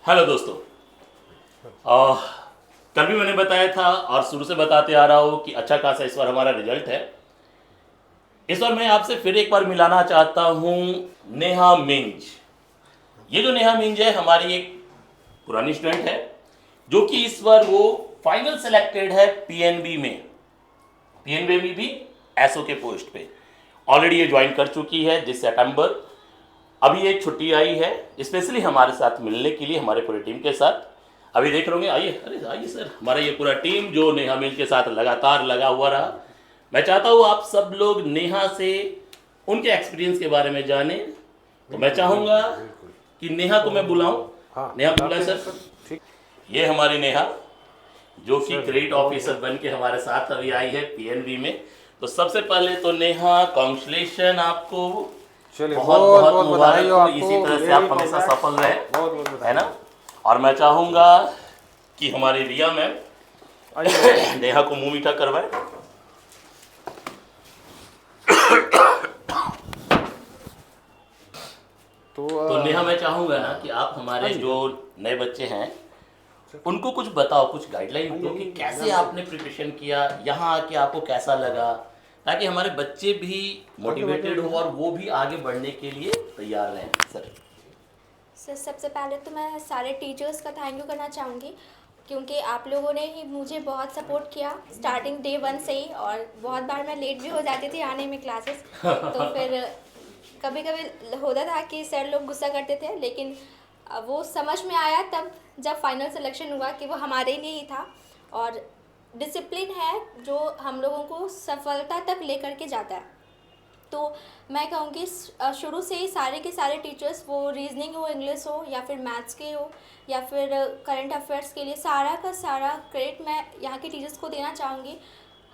Hello दोस्तों। आ, कल भी मैंने बताया था और शुरू से बताते आ रहा हूँ कि अच्छा खासा इस बार हमारा रिजल्ट है। इस बार मैं आपसे फिर एक बार मिलाना चाहता हूँ नेहा मिंज। ये जो नेहा मिंज है हमारी एक पुरानी स्टूडेंट है जो कि इस बार वो फाइनल सेलेक्टेड है पीएनबी में। पीएनबी में भी एसओ के पोस्ट पे ऑलरेडी ये ज्वाइन कर चुकी है दिस सितंबर। अभी एक छुट्टी आई है स्पेशली हमारे साथ मिलने के लिए, हमारे पूरी टीम के साथ। अभी देख रहे होंगे, आइए, अरे आइए सर, हमारा ये पूरा टीम जो नेहा मिल के साथ लगातार लगा हुआ रहा। मैं चाहता हूँ आप सब लोग नेहा से उनके एक्सपीरियंस के बारे में जानें। तो मैं चाहूँगा कि नेहा को मैं बुलाऊं। नेहा को बुलाएं सर। ये हमारी नेहा जो कि क्रेडिट ऑफिसर बन के हमारे साथ अभी आई है पीएनबी में। तो सबसे पहले तो नेहा, कॉन्ग्रेचुलेशन आपको, बहुत बहुत मुबारक हो। इसी तरह से आप हमेशा सफल रहे, है ना। और मैं चाहूंगा कि हमारी रिया मैम नेहा को मुंह मीठा करवाए। तो नेहा, मैं चाहूंगा ना कि आप हमारे जो नए बच्चे हैं उनको कुछ बताओ, कुछ गाइडलाइन दो कि कैसे आपने प्रिपरेशन किया, यहाँ आके आपको कैसा लगा, ताकि हमारे बच्चे भी मोटिवेटेड हो और वो भी आगे बढ़ने के लिए तैयार रहें। सर सबसे पहले तो मैं सारे टीचर्स का थैंक यू करना चाहूँगी क्योंकि आप लोगों ने ही मुझे बहुत सपोर्ट किया स्टार्टिंग डे 1 से ही। और बहुत बार मैं लेट भी हो जाती थी आने में क्लासेस, तो फिर कभी कभी होता था कि सर लोग गुस्सा करते थे, लेकिन वो समझ में आया तब जब फाइनल सिलेक्शन हुआ कि वो हमारे लिए ही था। और डिसिप्लिन है जो हम लोगों को सफलता तक लेकर के जाता है। तो मैं कहूँगी शुरू से ही सारे के सारे टीचर्स, वो रीजनिंग हो, इंग्लिश हो या फिर मैथ्स के हो या फिर करंट अफेयर्स के लिए, सारा का सारा क्रेडिट मैं यहाँ के टीचर्स को देना चाहूँगी।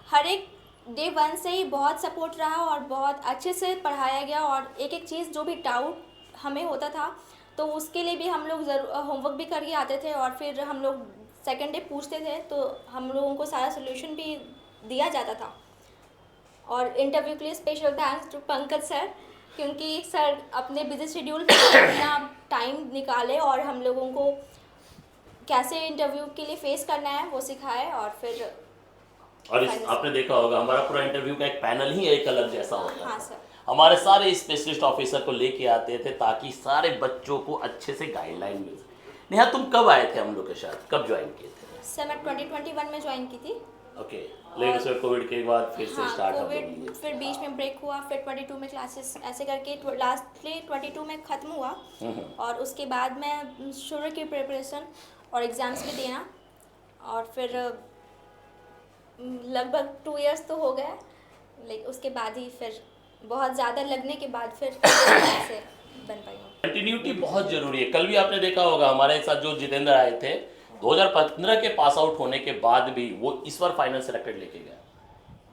हर एक डे 1 से ही बहुत सपोर्ट रहा और बहुत अच्छे से पढ़ाया गया। और एक एक चीज़ जो भी डाउट हमें होता था तो उसके लिए भी हम लोग ज़रूर होमवर्क भी करके आते थे और फिर हम लोग सेकेंड डे पूछते थे तो हम लोगों को सारा सोल्यूशन भी दिया जाता था। और इंटरव्यू के लिए special thanks to Pankaj sir, क्योंकि सर अपने बिजी शेड्यूल में अपना टाइम निकाले और हम लोगों को कैसे इंटरव्यू के लिए फेस करना है वो सिखाए। और फिर आपने देखा होगा हमारा पूरा इंटरव्यू का एक पैनल ही एक अलग जैसा होता है। हाँ सर। हमारे सारे स्पेशलिस्ट ऑफिसर को लेके आते थे ताकि सारे बच्चों को अच्छे से गाइडलाइन मिल सके। नेहा, तुम कब आए थे हम लोग के साथ, कब ज्वाइन किए थे? सर मैं 2021 में ज्वाइन की थी। ओके, लेकिन उसमें कोविड के बाद फिर से स्टार्ट हो गई। कोविड फिर बीच में ब्रेक हुआ, फिर 22 में क्लासेस ऐसे करके लास्टली 22 में ख़त्म हुआ। और उसके बाद मैं शुरू की प्रिपरेशन और एग्ज़ाम्स भी देना। और फिर लगभग 2 इयर्स तो हो गए, लेकिन उसके बाद ही फिर बहुत ज़्यादा लगने के बाद फिर ऐसे बन पाई हूँ। कंटिन्यूटी बहुत जरूरी है। कल भी आपने देखा होगा हमारे साथ जो जितेंद्र आए थे 2015 के पास आउट होने के बाद भी वो इस बार फाइनल सेलेक्टेड लेके गए।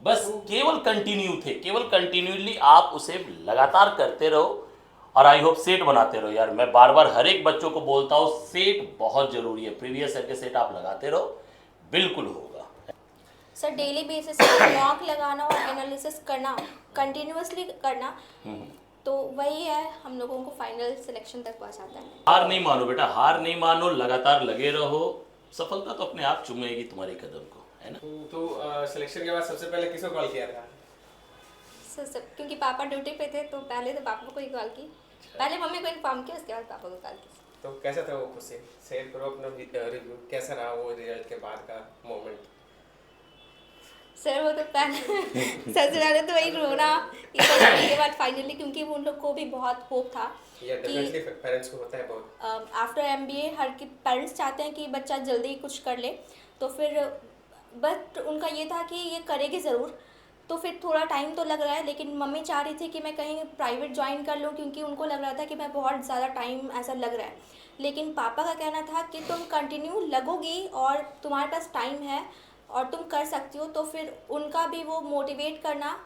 बस केवल कंटिन्यू थे, केवल कंटिन्यूली आप उसे लगातार करते रहो और आई होप सेट बनाते रहो। यार मैं बार बार हर एक बच्चों को बोलता हूँ सेट बहुत जरूरी है। प्रीवियस ईयर के सेट आप लगाते रहो, बिल्कुल होगा। सर डेली बेसिस पे मॉक लगाना और एनालिसिस करना, कंटिन्यूअसली करना, तो वही है हम लोगों को फाइनल सिलेक्शन तक पहुंचाता है। हार नहीं मानो बेटा, हार नहीं मानो, लगातार लगे रहो, सफलता तो अपने आप चूमेगी तुम्हारे कदम को, है ना। तो सिलेक्शन के बाद सबसे पहले किसको कॉल किया था? सर क्योंकि पापा ड्यूटी पे थे तो पहले तो पापा को ही कॉल की, पहले मम्मी को इन्फॉर्म किया, उसके बाद पापा को कॉल की। तो कैसा था वो खुशी? शेयर करो अपना रिव्यू, कैसा रहा वो रिजल्ट के बाद का मोमेंट? सर वो तो पहले सबसे पहले तो वही रोना के बाद फाइनली, क्योंकि वो उन लोग को भी बहुत होप था डेफिनेटली पेरेंट्स को होता है बहुत। आफ्टर एमबीए हर के पेरेंट्स चाहते हैं कि बच्चा जल्दी कुछ कर ले, तो फिर बट उनका ये था कि ये करेगी ज़रूर। तो फिर थोड़ा टाइम तो लग रहा है, लेकिन मम्मी चाह रही थी कि मैं कहीं प्राइवेट ज्वाइन कर लूँ क्योंकि उनको लग रहा था कि मैं बहुत ज़्यादा टाइम ऐसा लग रहा है। लेकिन पापा का कहना था कि तुम कंटिन्यू लगोगी और तुम्हारे पास टाइम है और तुम कर सकती हो। तो फिर उनका भी वो मोटिवेट करना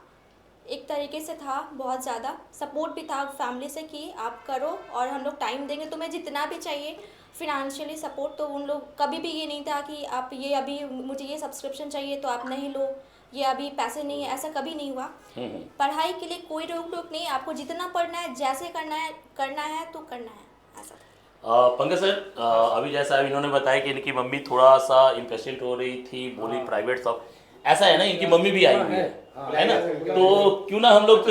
एक तरीके से था, बहुत ज़्यादा सपोर्ट भी था फैमिली से कि आप करो और हम लोग टाइम देंगे तुम्हें जितना भी चाहिए फिनेंशियली सपोर्ट। तो उन लोग कभी भी ये नहीं था कि आप ये अभी मुझे ये सब्सक्रिप्शन चाहिए तो आप नहीं लो, ये अभी पैसे नहीं है, ऐसा कभी नहीं हुआ। पढ़ाई के लिए कोई रोक टोक नहीं, आपको जितना पढ़ना है, जैसे करना है तो करना है, ऐसा। पंकज सर, अभी जैसा इन्होंने बताया कि इनकी मम्मी थोड़ा सा इम्पेशेंट हो रही थी, बोली प्राइवेट सब, ऐसा है ना, इनकी मम्मी भी आई हुई है ना, तो क्यों ना हम लोग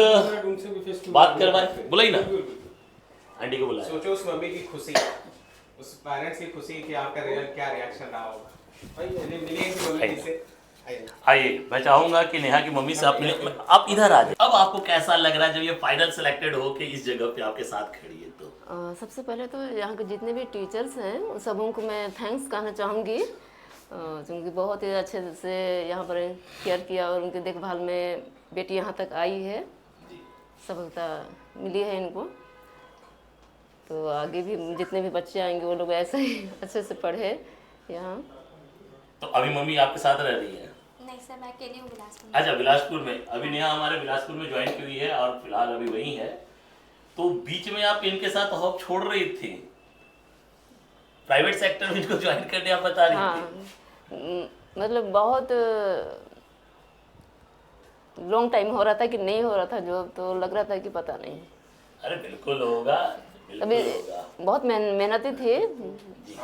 बात करवाएं, बुलाई ना, आंटी को बुलाएं। सोचो उस मम्मी की खुशी, उस पेरेंट्स की खुशी कि आपका रिजल्ट क्या रिएक्शन रहा होगा। मिलिए मम्मी से। आइए, मैं चाहूंगा कि नेहा की मम्मी से आप मिले, आप इधर आ जाए। अब आपको कैसा लग रहा है जब ये फाइनल सेलेक्टेड हो के इस जगह पे आपके साथ खड़ी है? तो सबसे पहले तो यहाँ के जितने भी टीचर्स हैं उन सबों को मैं थैंक्स कहना चाहूँगी, क्योंकि बहुत ही अच्छे से यहाँ पर केयर किया और उनकी देखभाल में बेटी यहाँ तक आई है, सफलता मिली है इनको। तो आगे भी जितने भी बच्चे आएंगे वो लोग ऐसे ही अच्छे से पढ़े यहाँ। तो अभी मम्मी आपके साथ रह रही है? नहीं सर, मैं अकेली हूँ बिलासपुर में। अच्छा, बिलासपुर में। अभी नेहा हमारे बिलासपुर में ज्वाइन की हुई है और फिलहाल अभी वही है। तो बीच में आप इनके साथ हॉप छोड़ रही थी, प्राइवेट सेक्टर में इनको ज्वाइन करने आप बता रही थी। मतलब बहुत लॉन्ग टाइम हो रहा था कि नहीं हो रहा था जॉब, तो लग रहा था कि पता नहीं। अरे बिल्कुल होगा, अभी बिल्कुल होगा। बहुत मेहनती थे,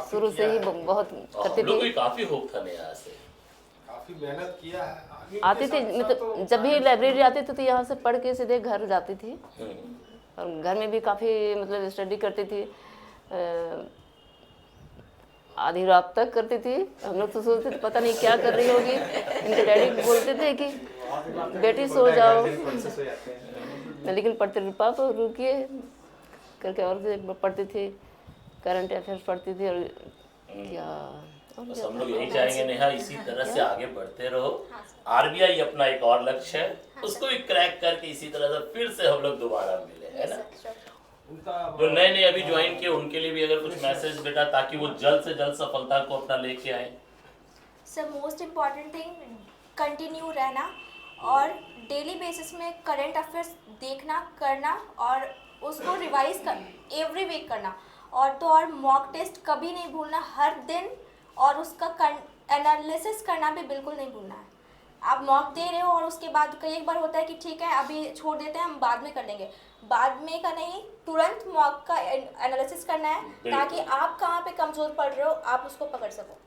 शुरू से ही बहुत करती हम लोग थी। भी काफी होप था नेहा से। काफी मेहनत किया है। आती थी, मतलब जब भी लाइब्रेरी आती थी तो यहाँ से पढ़ के सीधे घर जाती थी, और घर में भी काफ़ी मतलब स्टडी करती थी, आधी रात तक करती थी। हम लोग तो सोचते थे पता नहीं क्या कर रही होगी। इनके डैडी बोलते थे कि बेटी सो जाओ, मैं लेकिन पढ़ती थी, पापा रुकिए करके, और से पढ़ती थी, करंट अफेयर्स पढ़ती थी। और क्या बस हम लोग यही चाहेंगे नेहा, इसी तरह से आगे बढ़ते रहो। आरबीआई अपना एक और लक्ष्य है, उसको भी क्रैक करके इसी तरह से फिर से हम लोग दोबारा मिले, है ना। जो नए नए अभी ज्वाइन किए उनके लिए भी अगर कुछ मैसेज बेटा, ताकि वो जल्द से जल्द सफलता को अपना लेके आए। Sir most important thing continue रहना और डेली बेसिस में करंट अफेयर्स देखना, करना और उसको रिवाइज कर एवरी वीक करना। और मॉक टेस्ट कभी नहीं भूलना, हर दिन, और उसका एनालिसिस करना भी बिल्कुल नहीं भूलना है। आप मॉक दे रहे हो और उसके बाद कई एक बार होता है कि ठीक है अभी छोड़ देते हैं, हम बाद में कर लेंगे, बाद में का नहीं, तुरंत मॉक का एनालिसिस करना है, ताकि आप कहाँ पे कमज़ोर पड़ रहे हो आप उसको पकड़ सको।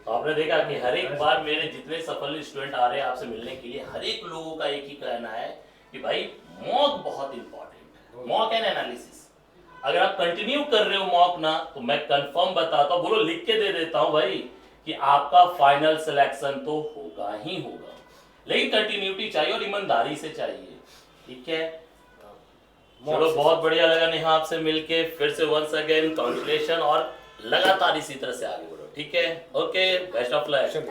तो आपने देखा कि हर एक बार मेरे जितने सफल स्टूडेंट आ रहे हैं आपसे मिलने के लिए, हर एक लोगों का एक ही कहना है कि भाई मॉक बहुत इंपॉर्टेंट है, मॉक एंड एनालिसिस। अगर आप कंटिन्यू कर रहे हो मॉक ना, तो मैं कंफर्म बताता हूँ, बोलो लिख के दे देता हूँ भाई, कि आपका फाइनल सिलेक्शन तो होगा ही होगा। लेकिन कंटिन्यूटी चाहिए और ईमानदारी से चाहिए, ठीक है। चलो, बहुत बढ़िया लगा नेहा आपसे मिलके, फिर से वंस अगेन कांग्रेचुलेशन, और लगातार इसी तरह से आगे बढ़ो, ठीक है। Okay, best of luck.